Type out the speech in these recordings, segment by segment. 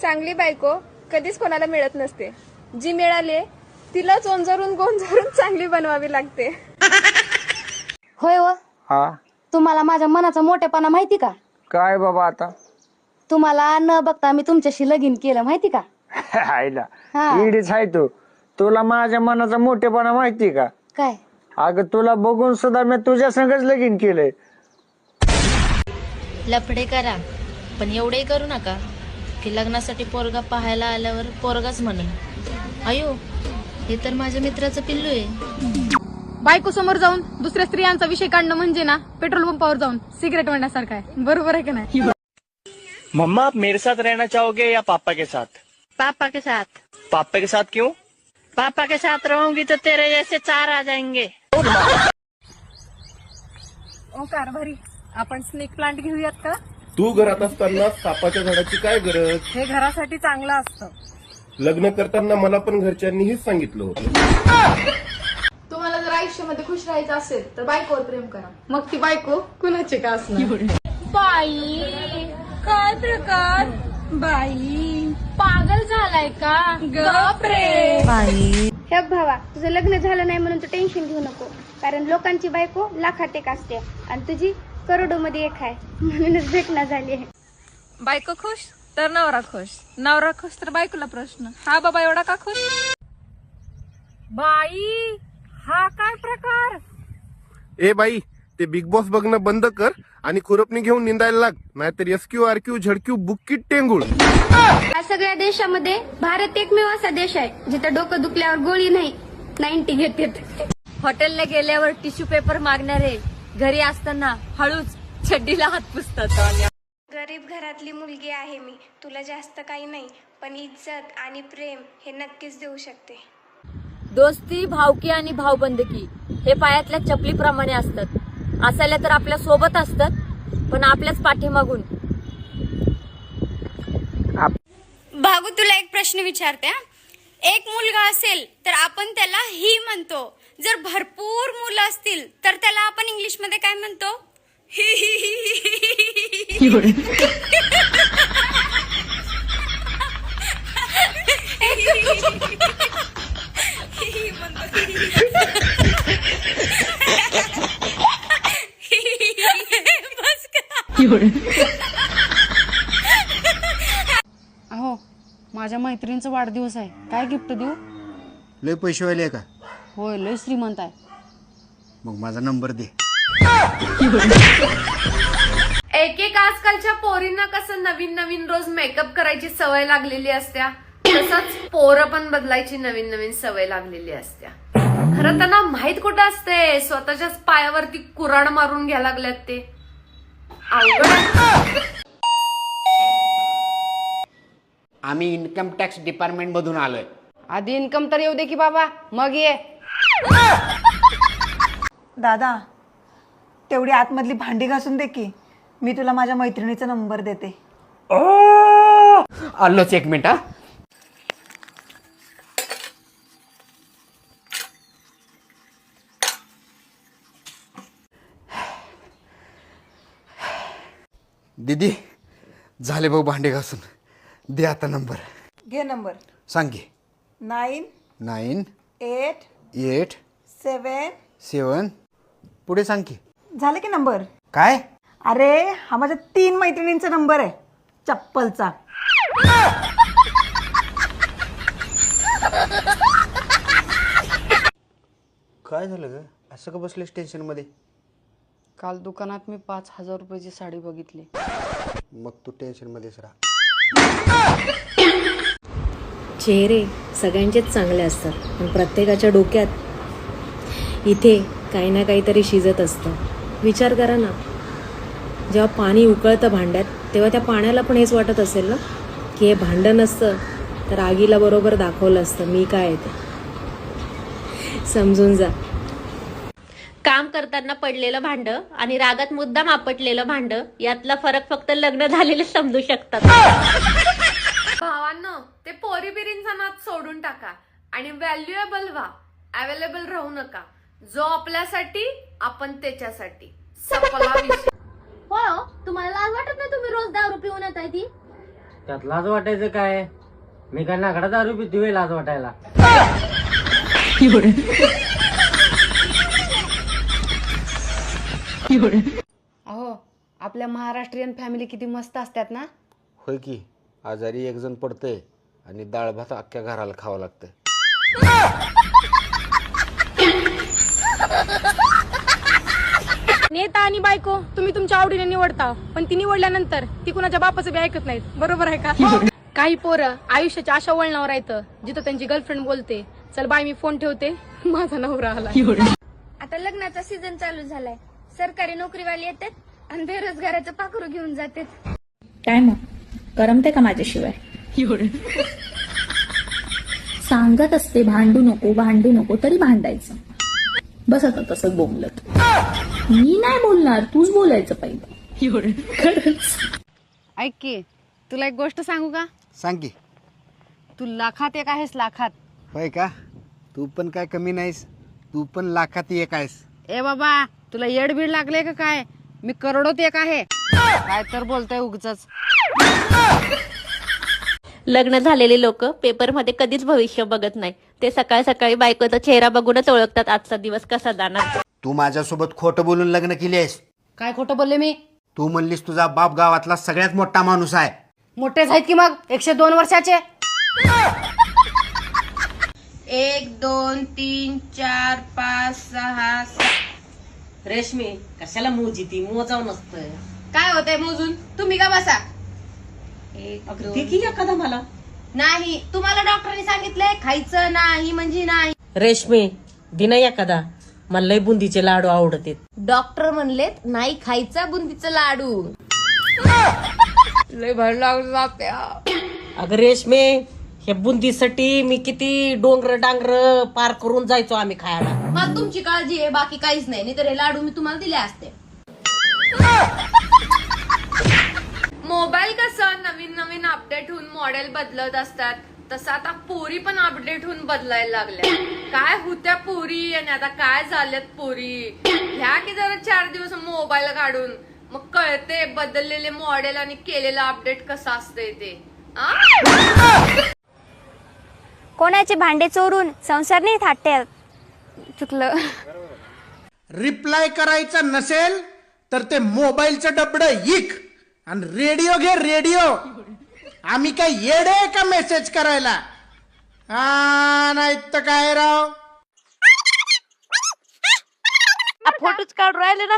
चांगली बायको कधीच कोणाला मिळत नसते. जी मिळाली तिला चोंजरून गोंजरून चांगली बनवावी लागते. होय व हा तुम्हाला माझ्या मनाचा मोठेपणा माहिती का? काय बाबा आता तुम्हाला न बघता मी तुमच्याशी लगीन केलं माहिती का? आईला हा. इडीच आहे तू. तुला माझ्या मनाचा मोठेपणा माहिती का? काय अगं तुला बघून सुद्धा मी तुझ्या संगच लगीन केलंय. लफडे करा पण एवढे करू नका की लग्नासाठी पोरगा पाहायला आल्यावर पोरगाच म्हणून अयो हे तर माझ्या मित्राचं पिल्लू आहे. बायको समोर जाऊन दुसऱ्या स्त्रियांचा विषय काढणं म्हणजे ना पेट्रोल पंपावर जाऊन सिगरेट म्हणण्यासारखं आहे. बरोबर आहे की नाही? मम्मा आप मेरे साथ रहना चाहोगे या पापा के साथ? पापा के साथ. पापा के साथ क्यों? पापा के साथ रहूंगी तो तेरे जैसे 4 आ जाएंगे. ओ कारभारी, आपण स्नेक प्लांट घेऊयात का? तू घरात असताना सापाच्या झाडाची काय गरज? हे घरासाठी चांगलं असतं. लग्न करताना मला पण घरच्यांनी हेच सांगितलं होतं. तुम्हाला जर आयुष्यामध्ये खुश राहायचं असेल तर बायकोवर प्रेम करा. मग ती बायको कुणाची का असणार? बाई काय प्रकार, बाई पागल झालाय का? गप्रे. हे भावा, तुझं लग्न झालं नाही म्हणून तू टेन्शन घेऊ नको, कारण लोकांची बायको लाखात एक असते आणि तुझी करोडो मध्ये एक आहे, म्हणूनच भेटना झाली आहे. बायको खुश तर नवरा खुश, नवरा खुश तर बायकोला प्रश्न, हा बाबा एवढा का खुश? बाई हा काय प्रकार? ए बाई, ते बिग बॉस बघणं बंद कर आणि खुरपणी घेऊन निंदायला लाग, नाहीतर एसक्यू आरक्यू झडक्यू बुक्कीट टेंगुळ. या सगळ्या देशामध्ये भारत एकमेव असा देश आहे जिथं डोकं दुखल्यावर गोळी नाही 90 घेतात. हॉटेलला गेल्यावर टिश्यू पेपर मागणारे घरी असताना हळूच चड्डीला हात पुसतात. गरीब घरातली मुलगी आहे मी, तुला जास्त काही नाही पण इज्जत आणि प्रेम हे नक्कीच देऊ शकते. दोस्ती, भावकी आणि भावबंदकी हे पायातल्या चपलीप्रमाणे असतात. असायला तर आपल्या सोबत असतात पण आपल्याच पाठीमागून. भागू तुला एक प्रश्न विचारते. एक मुलगा असेल तर आपण त्याला ही म्हणतो, जर भरपूर मुलं असतील तर त्याला आपण इंग्लिश मध्ये काय म्हणतो? अहो माझ्या मैत्रिणीचा वाढदिवस आहे, काय गिफ्ट देऊ? लय पैसेवाले आहे का? होय लय श्रीमंत आहे. मग माझा नंबर दे. एक आजकालच्या पोरींना कसं नवीन नवीन रोज मेकअप करायची सवय लागलेली असत्या, तसंच पोरं पण बदलायची नवीन नवीन सवय लागलेली असत्या. खरं त्यांना माहित कुठं असते स्वतःच्याच पायावरती कुऱ्हाड मारून घ्यायला लागल्यात ते. आम्ही इन्कम टॅक्स डिपार्टमेंट मधून आलोय. आधी इन्कम तर येऊ दे की बाबा, मग ये. दादा, तेवढी आतमधली भांडी घासून दे की, मी तुला माझ्या मैत्रिणीचा नंबर देते. आलोच एक मिनिट. दीदी झाले भाऊ भांडे घासून. दे आता नंबर. घे नंबर. सांग घे. 9 9 8 8 7. 7 पुढे सांग की. झालं की नंबर? काय? अरे हा माझ्या 3 मैत्रिणींचा नंबर आहे, चप्पलचा. काय झालं ग? असं का बसलेस टेन्शन मध्ये? काल दुकानात मी 5,000 रुपयाची साडी बघितली. मग तू टेन्शन मध्येच राहा. चेहरे सगळ्यांचेच चांगले असतात पण प्रत्येकाच्या डोक्यात इथे काही ना काहीतरी शिजत असतं. विचार करा ना, जेव्हा पाणी उकळतं भांड्यात तेव्हा त्या पाण्याला पण हेच वाटत असेल ना की हे भांडं नसतं तर आगीला बरोबर दाखवलं असतं मी काय आहे ते. समजून जा. काम करताना पडलेलं भांडं आणि रागात मुद्दाम आपटलेलं भांडं यातला फरक फक्त लग्न झालेले समजू शकतात. भावांनो, ते पोरी बिरींचा नाद सोडून टाका आणि व्हॅल्युएबल व्हा. अवेलेबल राहू नका. जो आपल्यासाठी आपण त्याच्यासाठी. सपला विषय. हो, तुम्हाला लाज वाटत नाही तुम्ही रोज दारू पिऊन येताय ती? त्यात लाज वाटायचं काय? मी काय नाकडा दारू पितोय लाज वाटायला? अहो आपल्या महाराष्ट्रीयन फॅमिली किती मस्त असतात ना. होय की, आजारी एक जण पडतंय आणि डाळ भात अख्ख्या घराला खावं लागतंय. नेता आणि बायको तुम्ही तुमच्या आवडीने निवडता, पण ती निवडल्यानंतर ती कुणाच्या बापाचं बी ऐकत नाहीत. बरोबर आहे का? काही पोरं आयुष्याच्या अशा वळणावर येतं जिथं त्यांची गर्लफ्रेंड बोलते, चल बाय मी फोन ठेवते, माझा नवरा आला. आता लग्नाचा सीझन चालू झालाय. सरकारी नोकरीवाले येतात आणि बेरोजगाराचं पाखरू घेऊन जातात. काय मग करमते का माझ्याशिवाय? सांगत असते भांडू नको तरी भांडायचं. बस आता तसंच बोलत. मी नाही बोलणार, तूच बोलायचं पाहिजे. ऐक की तुला एक गोष्ट सांगू का? सांग की. तू लाखात एक आहेस, लाखात. होय का? तू पण काय कमी नाहीस, तू पण लाखात एक आहेस. ए बाबा तुला येडबीड लागले का काय? मी करोडोत एक आहे. काय तर बोलतोय उगच. लग्न झालेले लोक पेपरमध्ये कधीच भविष्य बघत नाही. ते सकाळ सकाळी बायकोचा चेहरा बघूनच ओळखतात आजचा दिवस कसा जाणार. तू माझ्यासोबत खोटं बोलून लग्न केली आहेस. काय खोटं बोलले मी? तू म्हणलीस तुझा बाप गावातला सगळ्यात मोठा माणूस आहे. मोठेच आहेत की मग, 102 वर्षाचे. 1 2 3 4 5 6 7. रेशमी कशाला मोजी ती मोजाव नसतं. काय होतंय मोजून? तुम्ही का बसा. 1 2 एखादा मला नाही, तुम्हाला डॉक्टरने सांगितलंय खायचं नाही म्हणजे नाही. रेशमी दिना एखादा, मला लय बुंदीचे लाडू आवडते. डॉक्टर म्हणलेत नाही खायचा बुंदीचं लाडू. लय भर लागून जाते. अगं रेशमी, हे बुंदीसाठी मी किती डोंगर डांगर पार करून जायचो आम्ही खायला. मग तुमची काळजी आहे, बाकी काहीच नाही तर हे लाडू मी तुम्हाला दिले असते. मोबाईल कसं नवीन नवीन अपडेट होऊन मॉडेल बदलत असतात, तसं आता पोरी पण अपडेट होऊन बदलायला लागल्या. काय होत्या पोरी आणि आता काय झाल्यात पोरी. ह्या की जरा 4 दिवस मोबाईल काढून मग कळते बदललेले मॉडेल आणि केलेलं अपडेट कसं असतंय ते. कोणाचे भांडे चोरून संसार नाही थाटते. चुकलं. रिप्लाय करायचा नसेल तर ते मोबाईलचं डबडं इक आणि रेडिओ घे, रेडिओ. आम्ही काय येडे का मेसेज करायला? नाही तर काय राव. फोटोच काढून राहिले ना.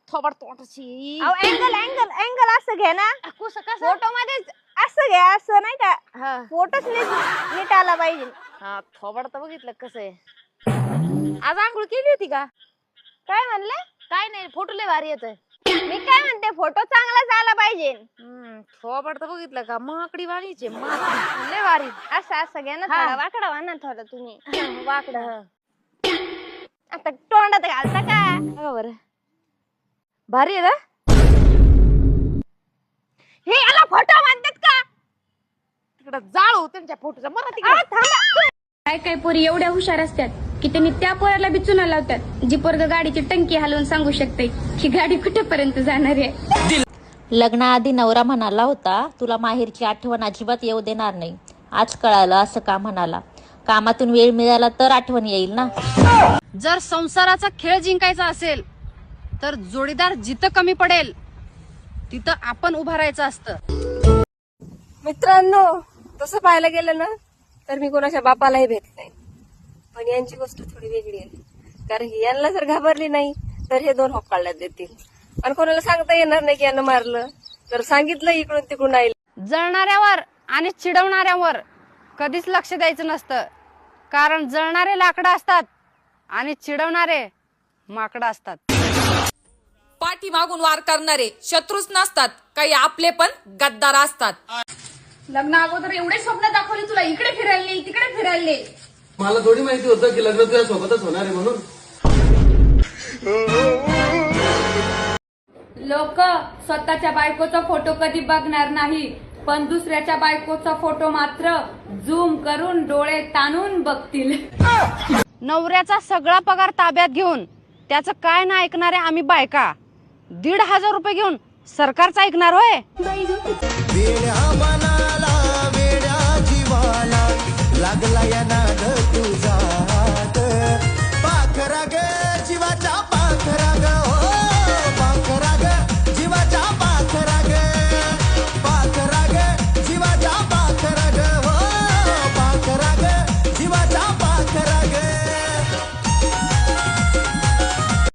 थोबड तोंडाची. अँगल असं घे ना. फोटो मध्ये असं घ्या, असं नाही का. फोटोच नीट आला पाहिजे. हा थोबड तर बघितलं कसं आहे. आज आंघोळ केली होती का? काय म्हणले? काय नाही, फोटो लय भारी येतोय. मी काय म्हणते, फोटो चांगलाच आला पाहिजे. थोबड तर बघितलं का? माकडी वाणीचे लय भारी. असं घ्या ना, थोडा वाकडा वा ना थोडं तुम्ही. वाकडं. आता तोंडात घालता का? बघा बरं, भारी आहे ना. हे याला फोटो म्हणतात का? तिकडं जाळू त्यांच्या फोटोचा. मराठी काय काय पोरी एवढ्या हुशार असतात की त्यांनी त्या पोराला बी चुना लावतात, जी पोरग गाडीची टंकी हलवून सांगू शकते की गाडी कुठेपर्यंत जाणार आहे. लग्नाआधी नवरा म्हणाला होता, तुला माहेरची आठवण अजिबात येऊ देणार नाही. आज कळालं असं का म्हणाला. कामातून वेळ मिळाला तर आठवण येईल ना. जर संसाराचा खेळ जिंकायचा असेल तर जोडीदार जिथं कमी पडेल तिथं आपण उभं राहायचं असतं. मित्रांनो, तसं पाहायला गेलं ना तर मी कोणाच्या बापालाही भेट नाही. पण यांची गोष्ट थोडी वेगळी आहे. कारण यांना जर घाबरली नाही तर हे 2 हॉकाळ्यात देतील. आणि कोणाला सांगता येणार नाही की यांना मारलं, तर सांगितलं इकडून तिकडून नाही. जळणाऱ्यावर आणि चिडवणाऱ्यावर कधीच लक्ष द्यायचं नसतं. कारण जळणारे लाकडं असतात आणि चिडवणारे माकडं असतात. पाठीमागून वार करणारे शत्रूच नसतात, काही आपले पण गद्दार असतात. लग्न अगोदर एवढे स्वप्न दाखवले तुला, इकडे फिरायला नाही तिकडे फिरायला नाही. मला थोडी माहिती होतं की लग्न तुझ्या सोबतच होणार आहे म्हणून. लोक स्वतःच्या बायकोचा फोटो कधी बघणार नाही, पण दुसऱ्याच्या बायकोचा फोटो मात्र झूम करून डोळे ताणून बघतील. नवऱ्याचा सगळा पगार ताब्यात घेऊन त्याचं काय ना ऐकणारे आम्ही बायका 1,500 रुपये घेऊन सरकारचं ऐकणार होय